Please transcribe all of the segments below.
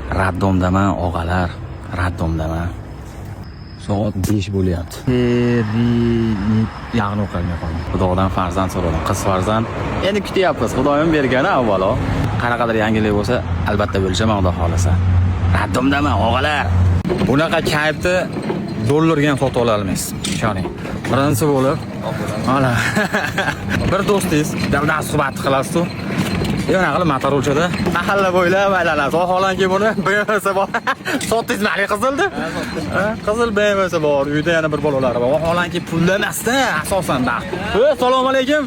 Raddomdaman og'alar, raddomdaman. Soat 5 bo'lyapti. Yag'ni o'qilmay qoldim. Xudodan farzand so'radim, qiz farzand. Endi kutyapmiz. Xudoyim bergani avvalo. Qanaqadir yangilik bo'lsa, albatta bo'lishaman, Xudo xolasa. Raddomdaman og'alar. Bunaqa kayfni dollarga ham sotib ola olmaysiz. Ishoning. Birinchi bo'lib, mana bir do'stingiz davlat suhbat qilasiz-ku. Yana qilib motorolchada mahalla bo'ylab aylanasiz. Vaholanki buni BMW'si bor. Sotdingiz mali qizildi? Qizil BMW'si bor. Uyda yana bir bolalari bor. Vaholanki pullar emasda, asosan da. Assalomu alaykum.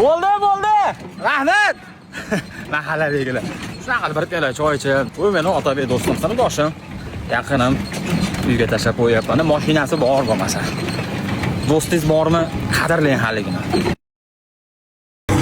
Bo'ldi. Rahmat. Mahalladagilar. Shunaqa bir piyola choy ichib, u meni Otabek do'stim, sinfdoshim. Yaqinim uyga tashlab qo'yapman. Mashinasi bor bo'lmasa. Do'stingiz bormi? Qadrlang haligini.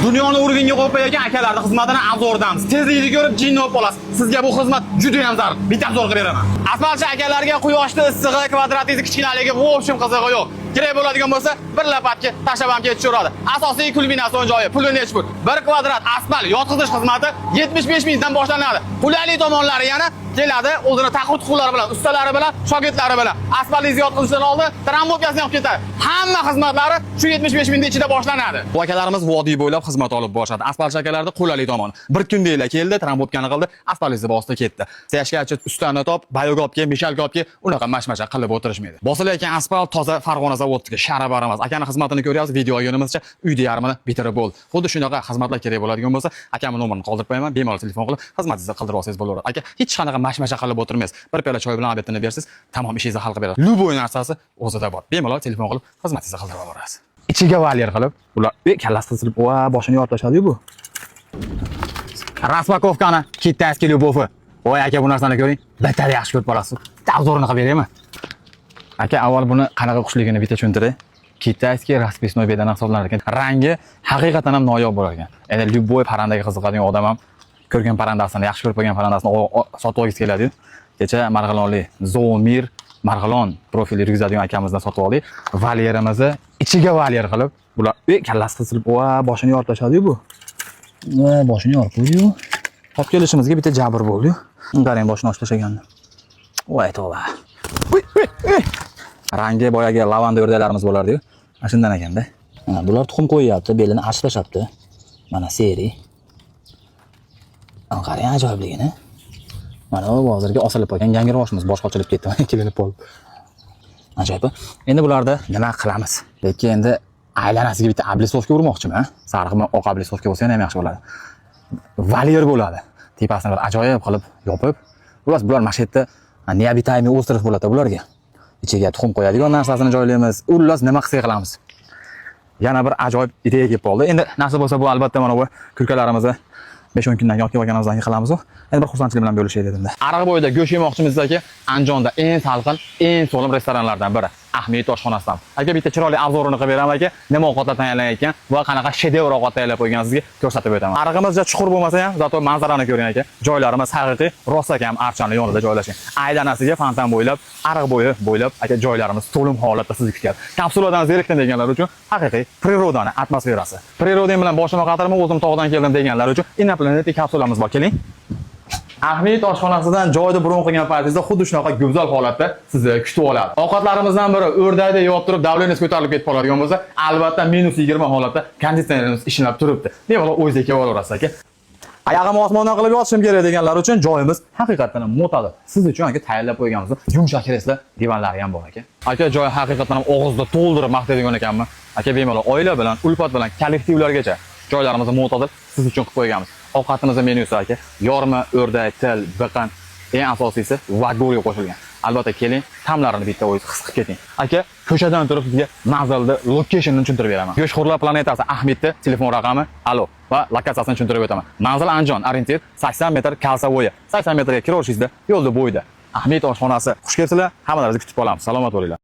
Dunyoni urg'inga qo'yib qo'ygan akalarning xizmatini abzordamiz. Tezlikni ko'rib jinni olib olasiz. Sizga bu xizmat juda ham zarur. Bitta abzor qilib beraman. Asfaltchi akalarga quyoshni issig'i, kvadratingiz kichkinaligi, bu o'shim qizig'i yo'q. Kerak bo'ladigan bo'lsa, bir lapatga tashlab ham ketishaveradi. Asosiy kulminason joyi, puli nech pul? 1 kvadrat asfalt yotqizish xizmati 75 mingdan boshlanadi. Qulaylik tomonlari yana keladi, o'zini taqut huquqlari bilan, ustalari bilan, shogirdlari bilan. Asfaltingizni yotqizishdan oldin tramvopkasini olib ketadi. Hamma xizmatlari shu 75 mingning ichida boshlanadi. Bu akalarimiz vodiy bo'ylab xizmat olib borishadi. Asfalt akalarda qulaylik tomoni. Bir kundaylar keldi, tramvopkani qildi, asfaltingizni bosdi ketdi. Siyashgachi ustani top, bayogobga, mishalgobga unaqa mashmasha qilib o'tirishmaydi. Bosilayotgan asfalt toza Farg'ona zavodiga sharabar emas. Akani xizmatini ko'ryapsiz, video olganimizcha uyda yarmini bitirib bo'ldi. Xuddi shunaqa xizmatlar kerak bo'ladigan bo'lsa, akamning nomerini qoldirib qo'yaman, bemalol telefon qilib xizmatingizni qildirib olsangiz bo'laveradi. Aka, hech qanaqa mashmasha qilib o'tirmaysiz. Bir piyola choy bilan obedni bersiz, tamom ishingizni hal qilib beradi. Luboy narsasi o'zida bor. Bemalol telefon qilib xizmatingizni qildirib olasiz. Ichiga valyer qilib, ular kallasi qisilib, va boshini yorib tashladi bu. Raspakovkani kitayski lyubovi. Voy aka, bu narsani ko'ring. Battar yaxshi ko'rib borasiz. Taqzorini qilib beraymi? Aka, avval buni qanaqa qushligini bitta tushuntiray. Kitayski raspисной bedan hisoblanar ekan. Rangi haqiqatan ham noyob bo'lar ekan. Endi lyuboy parandaga qiziqadigan odam ham ko'rgan parandasini, yaxshi ko'rib qo'ygan parandasini sotib olgisi keladi-yu. Kecha Marg'ilonlik Zoomir Marg'ilon profili yurgizadigan akamizdan sotib oldik. Valyerimizni ichiga valyer qilib, bular kallasi qisilib, va boshini yorib tashladi-yu bu. Va boshini yorib qo'ydi-yu. Olib kelishimizga bitta jabr bo'ldi-yu. Qarang, boshini ochib tashlaganni. Voy tova. Rangi boyaga lavanda o'rdaklarimiz bo'lardi-yu. Mana shundan ekanda. Mana bular tuxum qo'yyapti, belini achib tashlabdi. Mana seri. Qarang, ajoyibligini. Mana bu hozirga osilib qolgan yangi roshimiz boshqa ochilib ketdi. Kelinib qoldi. Ajoyib. Endi bularda nima qilamiz? Lekin endi aylanasiga bitta ablisovka urmoqchiman. Sariqmi, oq ablisovka bo'lsa ham yaxshi bo'ladi. Valyer bo'ladi. Tepasini bir ajoyib qilib yopib, bular mashetda neobitaymi o'stirib bo'ladi bularga. Ichiga tuxum qo'yadigan narsasini joylaymiz. Ullas nima qilsak qilamiz. Yana bir ajoyib ideya kelib qoldi. Endi nasib bo'lsa bu albatta mana bu kulkalarimizni 5-10 kundan yoki olganimizdan qilamizku. Endi bir xursandchilik bilan bo'lishaylik dedim-da. Ariq bo'yida go'sht yemoqchimizdagi Andijonda eng salqin, eng so'lim restoranlardan biri. Ahmiyet oshxonasidan. Aka, bitta chiroyli obzorini qilib beraman aka. Nima ovqatlar tayyorlanayotgan va qanaqa shedevr ovqat tayyorlab qo'ygan sizga ko'rsatib o'taman. Ariqimizcha chuqur bo'lmasa ham, zato manzarani ko'ring aka. Joylarimiz haqiqiy rostakam archani yonida joylashgan. Aylanasiga fontan bo'ylab, ariq bo'yi bo'ylab aka joylarimiz to'lim holatda sizni kutyapti. Kapsuladan zerikdim deganlar uchun haqiqiy prirodani atmosferasi. Prirodam bilan boshimga qatarman, o'zim tog'dan keldim deganlar uchun inoplanetik kapsulamiz bor. Keling. Ahmiyet oshxonasidan joyda bron qilgan paytingizda xuddi shunaqa go'zal holatda sizni kutib oladi. Ovqatlarimizdan biri o'rdakda yop turib, davlengiz ko'tarilib ketib qoladigan bo'lsa, albatta -20 holatda konditsionerimiz ishlab turibdi. Bemalol o'zingiz kelib olaverasiz aka. Oyog'imni osmondan qilib yotishim kerak deganlar uchun joyimiz haqiqatan ham mo'tadi. Siz uchun aka tayyorlab qo'yganmiz. Yumshoq kreslo, divanlari ham bor aka. Aka, joy haqiqatan ham og'izda to'ldirib maqtaydigan ekanman. Aka, bemalol oila bilan, ulfat bilan, kollektivlargacha joylarimizni mo'tadil siz uchun qilib qo'yganmiz. Ovqatimizning menyusi aka, yorma, o'rdak, til, biqin, eng asosiysi vagorga qo'shilgan. Albatta keling, ta'mlarini bitta o'zingiz his qilib keting. Aka, ko'chadan turib sizga manzilni, locationini tushuntirib beraman. Go'shtxo'rlar planetasi Ahmedning telefon raqami, alo va lokatsiyasini tushuntirib o'taman. Manzil Andijon, orientir 80 metr Kalsavoya. 80 metrga kiraverishingizda yo'lda bo'yida. Ahmed oshxonasi. Xush kelibsizlar. Hammalaringizni kutib qolamiz. Salomat bo'linglar.